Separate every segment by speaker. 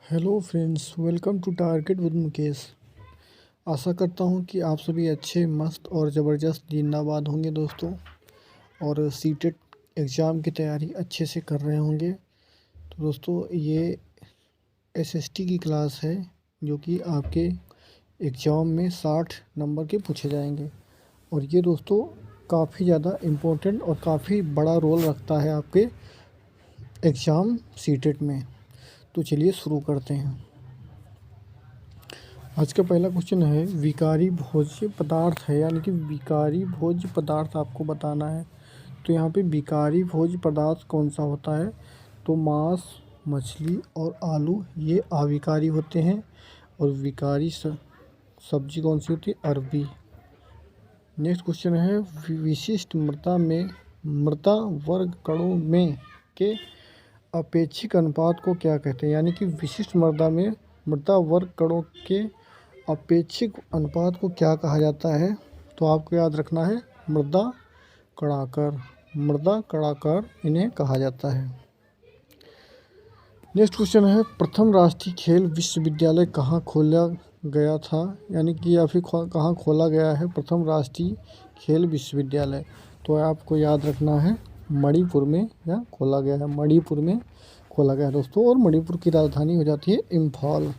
Speaker 1: Hello friends, welcome to target with Mukesh. आशा करता हूँ कि आप सभी अच्छे, मस्त और ज़बरदस्त जिंदाबाद होंगे दोस्तों, और सीटेट एग्ज़ाम की तैयारी अच्छे से कर रहे होंगे। तो दोस्तों, ये एसएसटी की क्लास है जो कि आपके एग्ज़ाम में 60 नंबर के पूछे जाएंगे। और ये दोस्तों काफ़ी ज़्यादा इम्पोर्टेंट और काफ़ी बड़ा रोल रखता है आपके एग्ज़ाम सीटेट में। तो चलिए शुरू करते हैं। आज का पहला क्वेश्चन है, विकारी भोज्य पदार्थ है, यानी कि विकारी भोज्य पदार्थ आपको बताना है। तो यहाँ पे विकारी भोज्य पदार्थ कौन सा होता है? तो मांस, मछली और आलू ये अविकारी होते हैं। और विकारी सब्जी कौन सी होती है? अरबी। नेक्स्ट क्वेश्चन है, विशिष्ट मृदा वर्ग कणों में के अपेक्षिक अनुपात को क्या कहते हैं? यानी कि विशिष्ट मृदा वर्ग कणों के अपेक्षिक अनुपात को क्या कहा जाता है? तो आपको याद रखना है मृदा कणाकर इन्हें कहा जाता है। नेक्स्ट क्वेश्चन है, प्रथम राष्ट्रीय खेल विश्वविद्यालय कहाँ खोला गया था? यानी कि या फिर कहाँ खोला गया है प्रथम राष्ट्रीय खेल विश्वविद्यालय? तो आपको याद रखना है मणिपुर में या खोला गया है, मणिपुर में खोला गया है दोस्तों। और मणिपुर की राजधानी हो जाती है इम्फाल।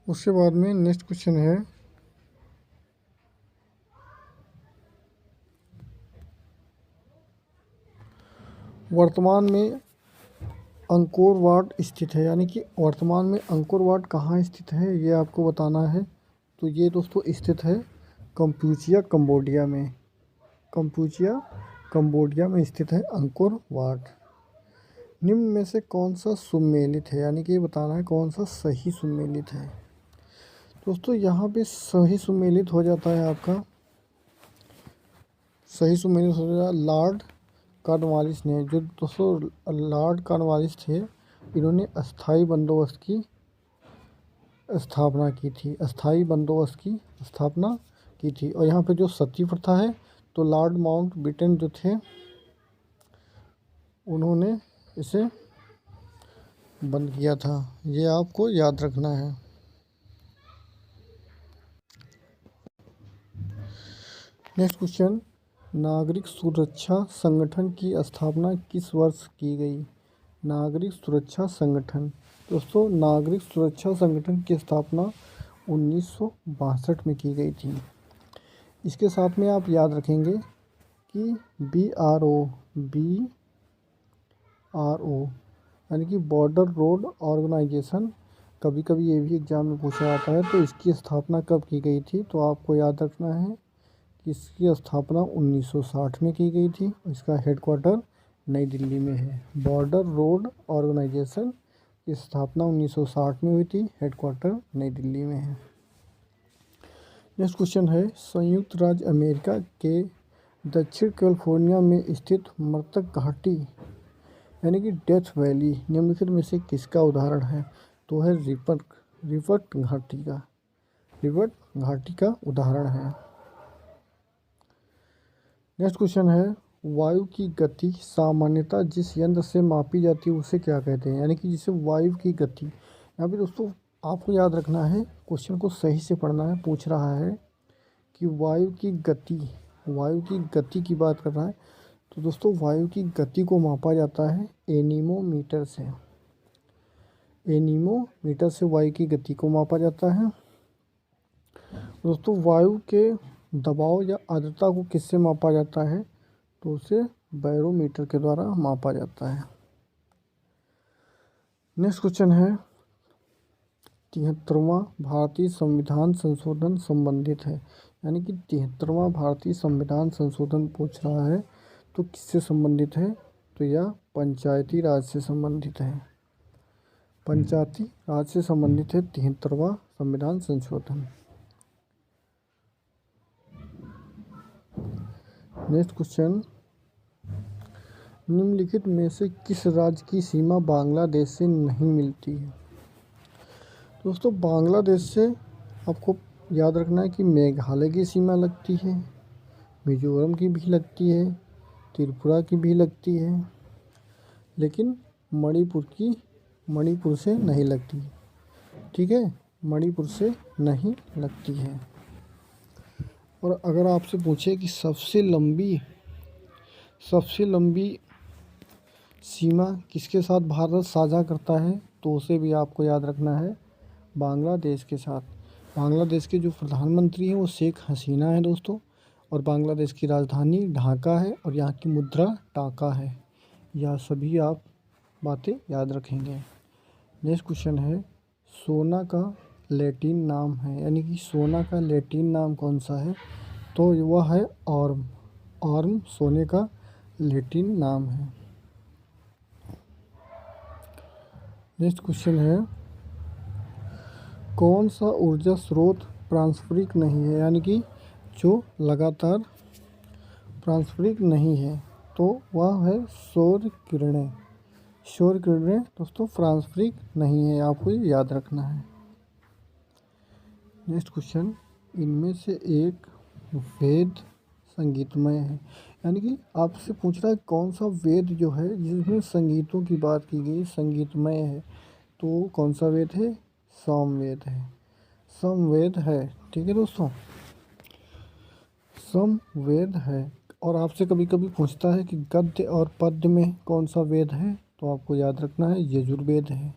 Speaker 1: उसके बाद में नेक्स्ट क्वेश्चन है, वर्तमान में अंकोर वाट स्थित है। यानी कि वर्तमान में अंकोर वाट कहाँ स्थित है ये आपको बताना है। तो ये दोस्तों स्थित है कंपूचिया कंबोडिया में। कंबोडिया में स्थित है अंकोर वाट। निम्न में से कौन सा सुमेलित है? यानी कि ये बताना है कौन सा सही सुमेलित है। दोस्तों यहाँ पे सही सुमेलित हो जाता है आपका, सही सुमेलित हो जाता है लॉर्ड कॉर्नवालिस ने। जो दोस्तों लॉर्ड कॉर्नवालिस थे, इन्होंने अस्थाई बंदोबस्त की स्थापना की थी, और यहाँ पे जो सती प्रथा है, तो लॉर्ड माउंटबेटन जो थे उन्होंने इसे बंद किया था। ये आपको याद रखना है। नेक्स्ट क्वेश्चन, नागरिक सुरक्षा संगठन की स्थापना किस वर्ष की गई? नागरिक सुरक्षा संगठन, दोस्तों नागरिक सुरक्षा संगठन की स्थापना 1962 में की गई थी। इसके साथ में आप याद रखेंगे कि BRO यानी कि बॉर्डर रोड ऑर्गेनाइजेशन, कभी कभी ये भी एग्जाम में पूछा जाता है। तो इसकी स्थापना कब की गई थी? तो आपको याद रखना है कि इसकी स्थापना 1960 में की गई थी। इसका हेडक्वार्टर नई दिल्ली में है। बॉर्डर रोड ऑर्गेनाइजेशन की स्थापना 1960 में हुई थी, हेडक्वार्टर नई दिल्ली में है। नेक्स्ट क्वेश्चन है, संयुक्त राज्य अमेरिका के दक्षिण कैलिफोर्निया में स्थित मृतक घाटी यानी कि डेथ वैली निम्नलिखित में से किसका उदाहरण है? तो है रिवर्ट घाटी का उदाहरण है। नेक्स्ट क्वेश्चन है, वायु की गति सामान्यतः जिस यंत्र से मापी जाती है उसे क्या कहते हैं? यानी कि जिसे वायु की गति, यहाँ पे दोस्तों आपको याद रखना है, क्वेश्चन को सही से पढ़ना है। पूछ रहा है कि वायु की गति की बात कर रहा है। तो दोस्तों वायु की गति को मापा जाता है एनीमोमीटर से। वायु की गति को मापा जाता है। दोस्तों वायु के दबाव या आर्द्रता को किससे मापा जाता है? तो उसे बैरोमीटर के द्वारा मापा जाता है। नेक्स्ट क्वेश्चन है, 73वां भारतीय संविधान संशोधन संबंधित है। यानी कि 73वां भारतीय संविधान संशोधन पूछ रहा है, तो किससे संबंधित है? तो यह पंचायती राज से संबंधित है। 73वां संविधान संशोधन। नेक्स्ट क्वेश्चन, निम्नलिखित में से किस राज्य की सीमा बांग्लादेश से नहीं मिलती है? दोस्तों बांग्लादेश से आपको याद रखना है कि मेघालय की सीमा लगती है, मिजोरम की भी लगती है, त्रिपुरा की भी लगती है, लेकिन मणिपुर से नहीं लगती। ठीक है, मणिपुर से नहीं लगती है। और अगर आपसे पूछे कि सबसे लंबी सीमा किसके साथ भारत साझा करता है, तो उसे भी आपको याद रखना है, बांग्लादेश के साथ। बांग्लादेश के जो प्रधानमंत्री हैं वो शेख हसीना है दोस्तों, और बांग्लादेश की राजधानी ढाका है, और यहाँ की मुद्रा टाका है। यह सभी आप बातें याद रखेंगे। नेक्स्ट क्वेश्चन है, सोना का लैटिन नाम है, यानी कि सोना का लैटिन नाम कौन सा है, तो वह है ऑर्म। ऑर्म सोने का लैटिन नाम है। नेक्स्ट क्वेश्चन है, कौन सा ऊर्जा स्रोत पारस्परिक नहीं है, यानी कि जो लगातार पारस्परिक नहीं है, तो वह है सौर किरणें। सौर किरणें दोस्तों पारस्परिक नहीं है, आपको ये याद रखना है। नेक्स्ट क्वेश्चन, इनमें से एक वेद संगीतमय है, यानी कि आपसे पूछ रहा है कौन सा वेद जो है जिसमें संगीतों की बात की गई संगीतमय है, तो कौन सा वेद है, सामवेद है। सामवेद है, ठीक है दोस्तों, सामवेद है। और आपसे कभी कभी पूछता है कि गद्य और पद्य में कौन सा वेद है, तो आपको याद रखना है यजुर्वेद है।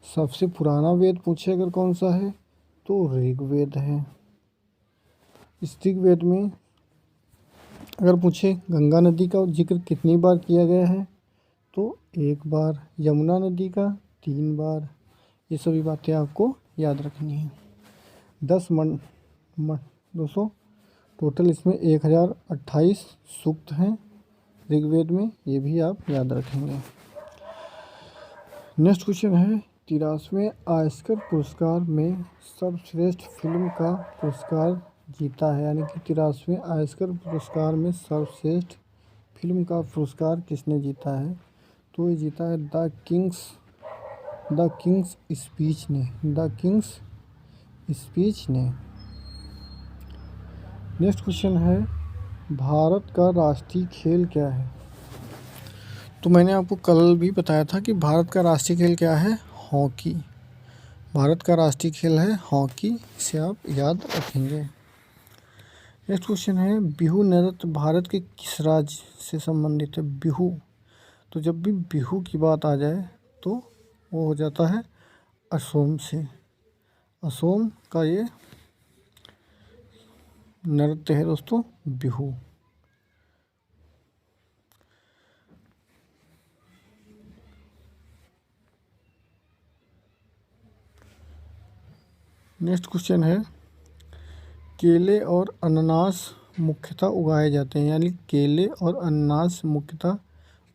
Speaker 1: सबसे पुराना वेद पूछे अगर कौन सा है, तो ऋग्वेद है। ऋग्वेद में अगर पूछे गंगा नदी का जिक्र कितनी बार किया गया है, तो 1 बार। यमुना नदी का 3 बार। ये सभी बातें आपको याद रखनी है। 10 दोस्तों टोटल इसमें 1028 सूक्त हैं ऋग्वेद में, ये भी आप याद रखेंगे। नेक्स्ट क्वेश्चन है, 83वें ऑस्कर पुरस्कार में सर्वश्रेष्ठ फिल्म का पुरस्कार जीता है, यानी कि 83वें ऑस्कर पुरस्कार में सर्वश्रेष्ठ फिल्म का पुरस्कार किसने जीता है, तो ये जीता है द किंग्स स्पीच ने। नेक्स्ट क्वेश्चन है, भारत का राष्ट्रीय खेल क्या है, तो मैंने आपको कल भी बताया था कि भारत का राष्ट्रीय खेल क्या है, हॉकी। भारत का राष्ट्रीय खेल है हॉकी, इसे आप याद रखेंगे। नेक्स्ट क्वेश्चन है, बिहू नृत्य भारत के किस राज्य से संबंधित है, बिहू। तो जब भी बिहू की बात आ जाए तो वो हो जाता है असोम से। असोम का ये नृत्य है दोस्तों बिहू। नेक्स्ट क्वेश्चन है, केले और अनानास मुख्यतः उगाए जाते हैं, यानी केले और अनानास मुख्यतः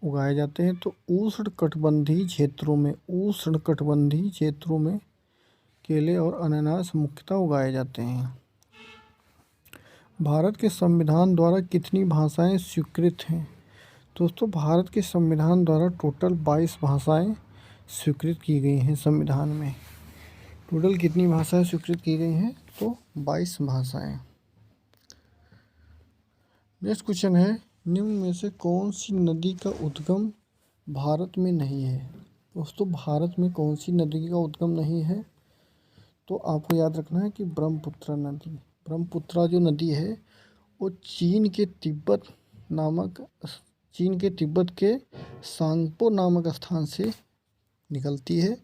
Speaker 1: उगाए जाते हैं, तो उष्णकटिबंधीय क्षेत्रों में केले और अनानास मुख्यतः उगाए जाते हैं। भारत के संविधान द्वारा कितनी भाषाएं स्वीकृत हैं, दोस्तों भारत के संविधान द्वारा टोटल 22 भाषाएं स्वीकृत की गई हैं। संविधान में टोटल कितनी भाषाएं स्वीकृत की गई हैं, तो 22 भाषाएं। नेक्स्ट क्वेश्चन है, निम्न में से कौन सी नदी का उद्गम भारत में नहीं है, दोस्तों भारत में कौन सी नदी का उद्गम नहीं है, तो आपको याद रखना है कि ब्रह्मपुत्र नदी। ब्रह्मपुत्र जो नदी है वो चीन के तिब्बत के सांगपो नामक स्थान से निकलती है,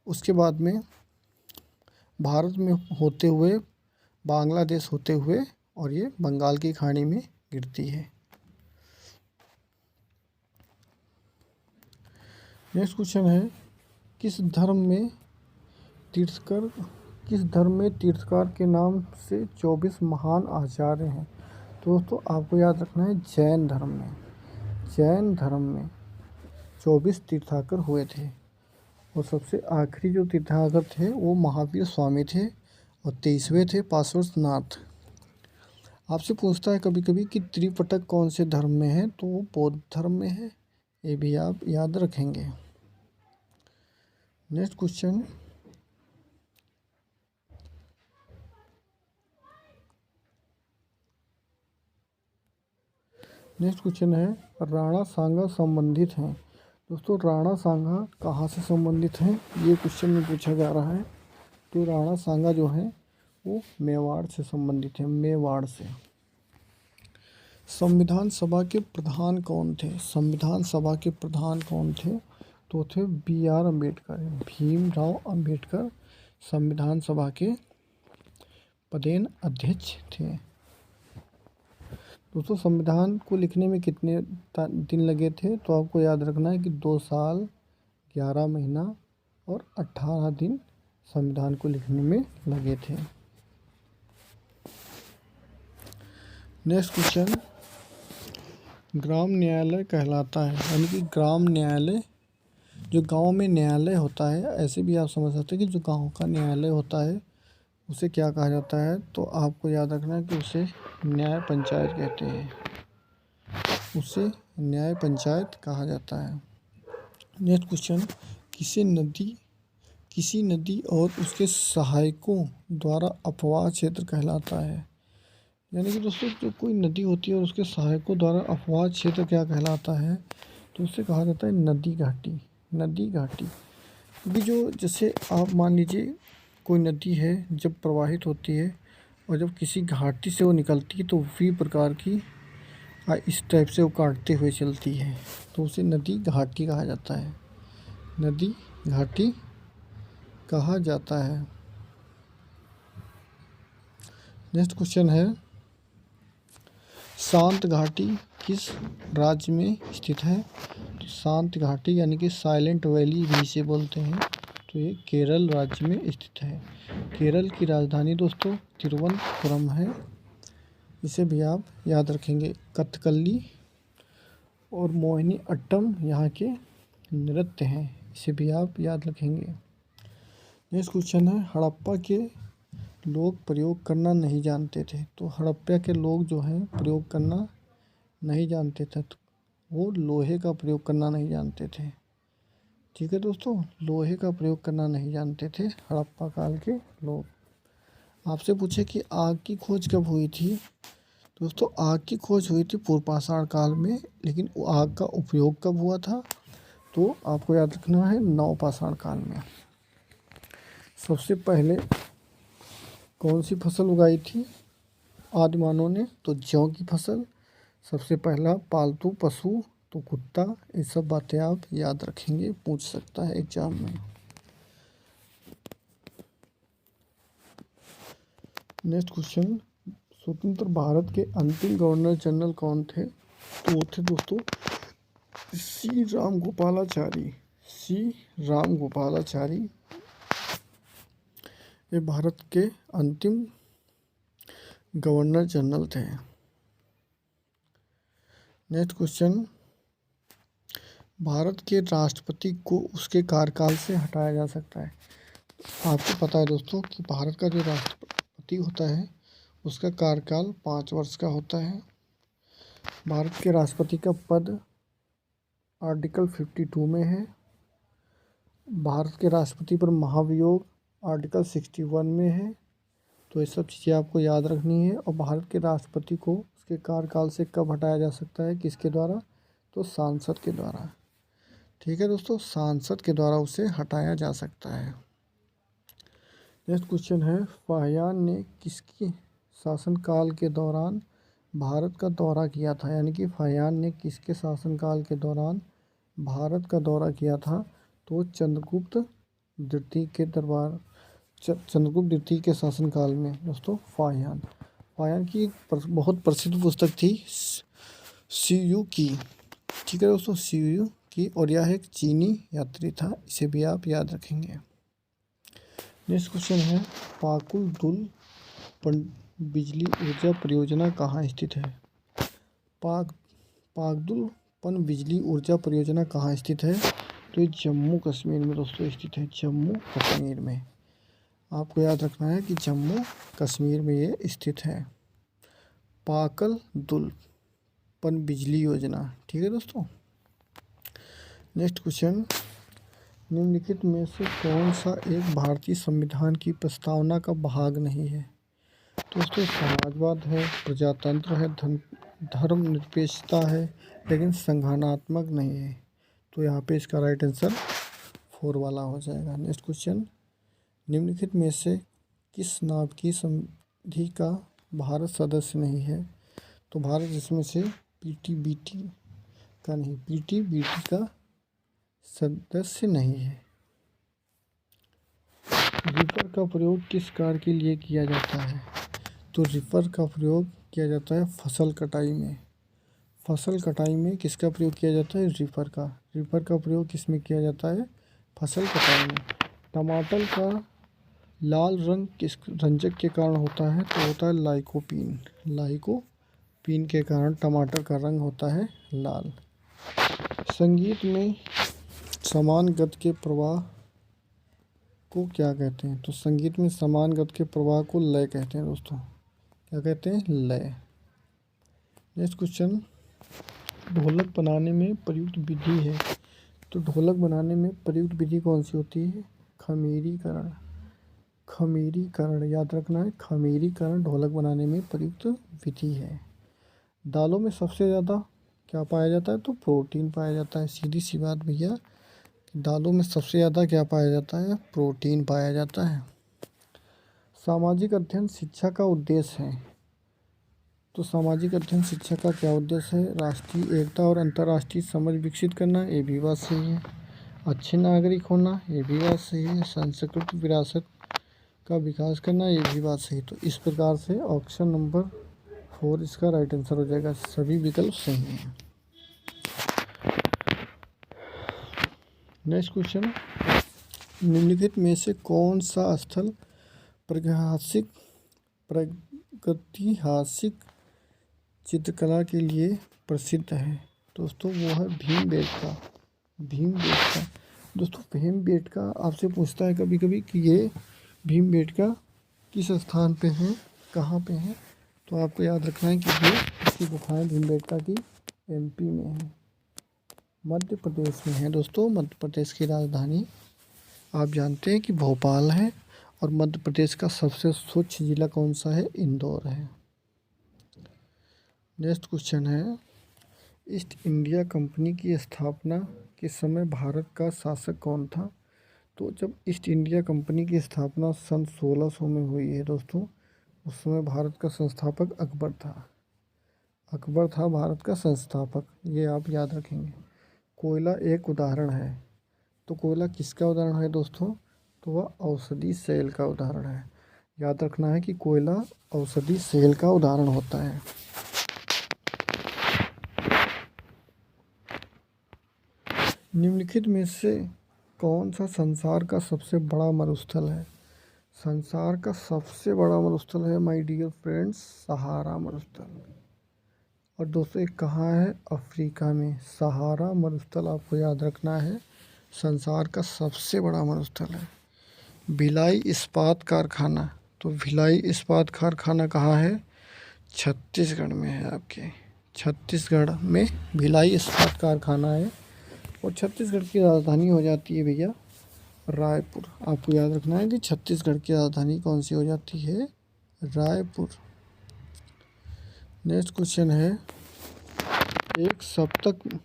Speaker 1: उसके बाद में भारत में होते हुए बांग्लादेश होते हुए और ये बंगाल की खाड़ी में गिरती है। नेक्स्ट क्वेश्चन है, किस धर्म में तीर्थकार के नाम से 24 महान आचार्य हैं, तो दोस्तों आपको याद रखना है जैन धर्म में 24 तीर्थाकर हुए थे, और सबसे आखिरी जो तीर्थाकर थे वो महावीर स्वामी थे, और 23वें थे पार्श्वनाथ। आपसे पूछता है कभी कभी कि त्रिपिटक कौन से धर्म में है, तो वो बौद्ध धर्म में है, ये भी आप याद रखेंगे। नेक्स्ट क्वेश्चन, नेक्स्ट क्वेश्चन है राणा सांगा संबंधित हैं। दोस्तों राणा सांगा कहाँ से संबंधित हैं, ये क्वेश्चन में पूछा जा रहा है। तो राणा सांगा जो है वो मेवाड़ से संबंधित है, मेवाड़ से। संविधान सभा के प्रधान कौन थे? संविधान सभा के प्रधान कौन थे? तो थे BR अम्बेडकर, भीमराव अम्बेडकर संविधान सभा के पदेन अध्यक्ष थे। दोस्तों संविधान को लिखने में कितने दिन लगे थे? तो आपको याद रखना है कि 2 साल 11 महीना और 18 दिन संविधान को लिखने में लगे थे। नेक्स्ट क्वेश्चन, ग्राम न्यायालय कहलाता है, यानी कि ग्राम न्यायालय जो गांव में न्यायालय होता है, ऐसे भी आप समझ सकते हैं कि जो गांव का न्यायालय होता है उसे क्या कहा जाता है? तो आपको याद रखना है कि उसे न्याय पंचायत कहते हैं, उसे न्याय पंचायत कहा जाता है। नेक्स्ट क्वेश्चन, किसी नदी और उसके सहायकों द्वारा अपवाद क्षेत्र कहलाता है, यानी कि दोस्तों जो कोई नदी होती है और उसके सहायकों द्वारा अपवाद क्षेत्र क्या कहलाता है? तो उसे कहा जाता है नदी घाटी, नदी घाटी। अभी जो जैसे आप मान लीजिए कोई नदी है जब प्रवाहित होती है और जब किसी घाटी से वो निकलती है तो वी प्रकार की इस टाइप से वो काटते हुए चलती है, तो उसे नदी घाटी कहा जाता है, नदी घाटी कहा जाता है। नेक्स्ट क्वेश्चन है शांत घाटी किस राज्य में स्थित है? तो शांत घाटी यानी कि साइलेंट वैली भी इसे बोलते हैं, तो ये केरल राज्य में स्थित है। केरल की राजधानी दोस्तों तिरुवनंतपुरम है, इसे भी आप याद रखेंगे। कथकली और मोहिनी अट्टम यहाँ के नृत्य हैं, इसे भी आप याद रखेंगे। नेक्स्ट क्वेश्चन है हड़प्पा के लोग प्रयोग करना नहीं जानते थे, तो हड़प्पा के लोग जो हैं प्रयोग करना नहीं जानते थे, तो वो लोहे का प्रयोग करना नहीं जानते थे। ठीक है दोस्तों, लोहे का प्रयोग करना नहीं जानते थे हड़प्पा काल के लोग। आपसे पूछे कि आग की खोज कब हुई थी? दोस्तों आग की खोज हुई थी पूर्व पाषाण काल में, लेकिन आग का उपयोग कब हुआ था? तो आपको याद रखना है नव पाषाण काल में। सबसे पहले कौन सी फसल उगाई थी आदिमानव ने? तो जौ की फसल। सबसे पहला पालतू पशु तो कुत्ता। ये सब बातें आप याद रखेंगे, पूछ सकता है एग्जाम में। नेक्स्ट क्वेश्चन, स्वतंत्र भारत के अंतिम गवर्नर जनरल कौन थे? तो वो थे दोस्तों सी रामगोपालाचारी, सी रामगोपालाचारी। ये भारत के अंतिम गवर्नर जनरल थे। नेक्स्ट क्वेश्चन, भारत के राष्ट्रपति को उसके कार्यकाल से हटाया जा सकता है। आपको पता है दोस्तों कि भारत का जो राष्ट्रपति होता है उसका कार्यकाल 5 वर्ष का होता है। भारत के राष्ट्रपति का पद आर्टिकल 52 में है। भारत के राष्ट्रपति पर महाभियोग आर्टिकल 61 में है। तो ये सब चीज़ें आपको याद रखनी है। और भारत के राष्ट्रपति को उसके कार्यकाल से कब हटाया जा सकता है, किसके द्वारा? तो सांसद के द्वारा। ठीक है दोस्तों, सांसद के द्वारा उसे हटाया जा सकता है। नेक्स्ट क्वेश्चन है फाहियान ने किसके शासनकाल के दौरान भारत का दौरा किया था? यानी कि फाहियान ने किसके शासनकाल के दौरान भारत का दौरा किया था? तो चंद्रगुप्त द्वितीय के दरबार, चंद्रगुप्त द्वितीय के शासनकाल में दोस्तों फाहियान की एक बहुत प्रसिद्ध पुस्तक थी सीयू की। ठीक है दोस्तों, सीयू की, और यह एक चीनी यात्री था, इसे भी आप याद रखेंगे। नेक्स्ट क्वेश्चन है पाकुल दुल बिजली ऊर्जा परियोजना कहाँ स्थित है? पाकदुल पन बिजली ऊर्जा परियोजना कहाँ स्थित है? तो ये जम्मू कश्मीर में दोस्तों स्थित है, जम्मू कश्मीर में। आपको याद रखना है कि जम्मू कश्मीर में ये स्थित है, पाकल दुल पन बिजली योजना। ठीक है दोस्तों। नेक्स्ट क्वेश्चन, निम्नलिखित में से कौन सा एक भारतीय संविधान की प्रस्तावना का भाग नहीं है? दोस्तों समाजवाद है, प्रजातंत्र है, धर्मनिरपेक्षता है लेकिन संगठनात्मक नहीं है। तो यहाँ पे इसका राइट आंसर 4 वाला हो जाएगा। नेक्स्ट क्वेश्चन, निम्नलिखित में से किस नाभिकीय संधि का भारत सदस्य नहीं है? तो भारत इसमें से पीटीबीटी का नहीं, पीटीबीटी का सदस्य नहीं है। रिपर का प्रयोग किस कार्य के लिए किया जाता है? तो रिपर का प्रयोग किया जाता है फसल कटाई में। फसल कटाई में किसका प्रयोग किया जाता है? रिपर का। रिपर का प्रयोग किस में किया जाता है? फसल कटाई में। टमाटर का लाल रंग किस रंजक के कारण होता है? तो होता है लाइकोपीन। लाइकोपीन के कारण टमाटर का रंग होता है लाल। संगीत में समान गति के प्रवाह को क्या कहते हैं? तो संगीत में समान गति के प्रवाह को लय कहते हैं दोस्तों। क्या कहते हैं? लय। नेक्स्ट क्वेश्चन, ढोलक बनाने में प्रयुक्त विधि है। तो ढोलक बनाने में प्रयुक्त विधि कौन सी होती है? खमीरीकरण। खमीरीकरण याद रखना है, खमीरीकरण ढोलक बनाने में प्रयुक्त विधि है। दालों में सबसे ज़्यादा क्या पाया जाता है? तो प्रोटीन पाया जाता है। सीधी सी बात भैया, दालों में सबसे ज़्यादा क्या पाया जाता है? प्रोटीन पाया जाता है। सामाजिक अध्ययन शिक्षा का उद्देश्य है। तो सामाजिक अध्ययन शिक्षा का क्या उद्देश्य है? राष्ट्रीय एकता और अंतर्राष्ट्रीय समझ विकसित करना, ये भी बात सही है। अच्छे नागरिक होना, ये भी बात सही है। सांस्कृतिक विरासत का विकास करना, ये भी बात सही। तो इस प्रकार से ऑप्शन नंबर 4 इसका राइट आंसर हो जाएगा। सभी विकल्प सही हैं। नेक्स्ट क्वेश्चन, निम्नलिखित में से कौन सा स्थल प्रागैतिहासिक चित्रकला के लिए प्रसिद्ध है? दोस्तों वो है भीमबेटका। भीमबेटका दोस्तों, भीमबेटका आपसे पूछता है कभी कभी कि ये भीमबेटका किस स्थान पे है, कहाँ पे है? तो आपको याद रखना है कि ये इसकी गुफाएं भीमबेटका की एमपी में है, मध्य प्रदेश में है। दोस्तों मध्य प्रदेश की राजधानी आप जानते हैं कि भोपाल है, और मध्य प्रदेश का सबसे स्वच्छ जिला कौन सा है? इंदौर है। नेक्स्ट क्वेश्चन है, ईस्ट इंडिया कंपनी की स्थापना के समय भारत का शासक कौन था? तो जब ईस्ट इंडिया कंपनी की स्थापना सन 1600 में हुई है दोस्तों, उस समय भारत का संस्थापक अकबर था। अकबर था भारत का संस्थापक, ये आप याद रखेंगे। कोयला एक उदाहरण है। तो कोयला किसका उदाहरण है दोस्तों? तो वह औषधि सेल का उदाहरण है। याद रखना है कि कोयला औषधि सेल का उदाहरण होता है। निम्नलिखित में से कौन सा संसार का सबसे बड़ा मरुस्थल है? संसार का सबसे बड़ा मरुस्थल है माय डियर फ्रेंड्स सहारा मरुस्थल। और दोस्तों एक कहाँ है? अफ्रीका में। सहारा मरुस्थल आपको याद रखना है, संसार का सबसे बड़ा मरुस्थल है। भिलाई इस्पात कारखाना, तो भिलाई इस्पात कारखाना कहाँ है? छत्तीसगढ़ में है आपके। छत्तीसगढ़ में भिलाई इस्पात कारखाना है, और छत्तीसगढ़ की राजधानी हो जाती है भैया रायपुर। आपको याद रखना है कि छत्तीसगढ़ की राजधानी कौन सी हो जाती है? रायपुर। नेक्स्ट क्वेश्चन है, एक सप्तक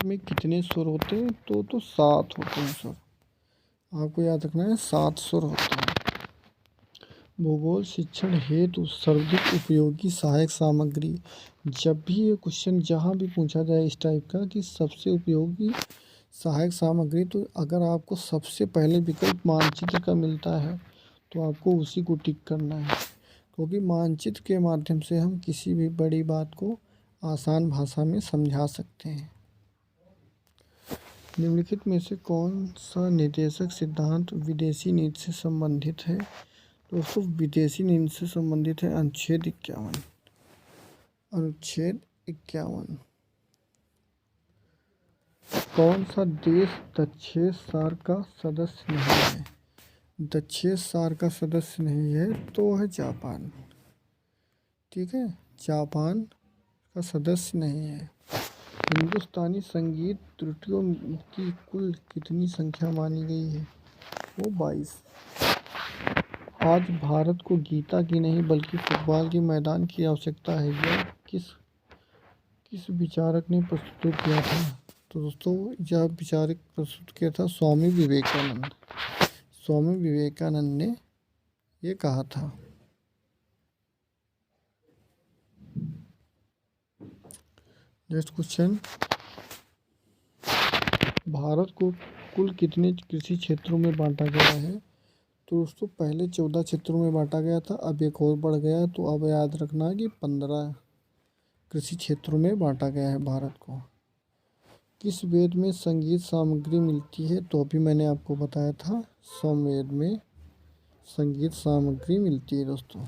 Speaker 1: में कितने सुर होते हैं? तो 7 होते हैं सुर। आपको याद रखना है 7 सुर होते हैं। भूगोल शिक्षण हेतु सर्वाधिक उपयोगी सहायक सामग्री। जब भी ये क्वेश्चन जहाँ भी पूछा जाए इस टाइप का कि सबसे उपयोगी सहायक सामग्री, तो अगर आपको सबसे पहले विकल्प मानचित्र का मिलता है तो आपको उसी को टिक करना है, क्योंकि मानचित्र के माध्यम से हम किसी भी बड़ी बात को आसान भाषा में समझा सकते हैं। निम्नलिखित में से कौन सा निर्देशक सिद्धांत विदेशी नीति से संबंधित है? दोस्तों विदेशी नीति से संबंधित है अनुच्छेद 51। अनुच्छेद 51। कौन सा देश दक्षिण सार्क का सदस्य नहीं है? दक्षिण सार्क का सदस्य नहीं है तो है जापान। ठीक है, जापान का सदस्य नहीं है। हिंदुस्तानी संगीत त्रुटियों की कुल कितनी संख्या मानी गई है? वो 22। आज भारत को गीता की नहीं बल्कि फुटबॉल के मैदान की आवश्यकता है, यह किस किस विचारक ने प्रस्तुत किया था? तो दोस्तों यह विचारक प्रस्तुत किया था स्वामी विवेकानंद। स्वामी विवेकानंद ने ये कहा था। नेक्स्ट क्वेश्चन, भारत को कुल कितने कृषि क्षेत्रों में बांटा गया है? तो दोस्तों पहले 14 क्षेत्रों में बांटा गया था, अब एक और बढ़ गया है, तो अब याद रखना है कि 15 कृषि क्षेत्रों में बांटा गया है भारत को। किस वेद में संगीत सामग्री मिलती है? तो अभी मैंने आपको बताया था, सामवेद में संगीत सामग्री मिलती है दोस्तों।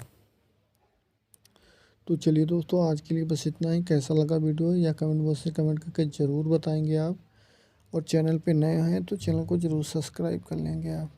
Speaker 1: तो चलिए दोस्तों आज के लिए बस इतना ही। कैसा लगा वीडियो या कमेंट बॉक्स से कमेंट करके ज़रूर बताएंगे आप, और चैनल पे नए हैं तो चैनल को ज़रूर सब्सक्राइब कर लेंगे आप।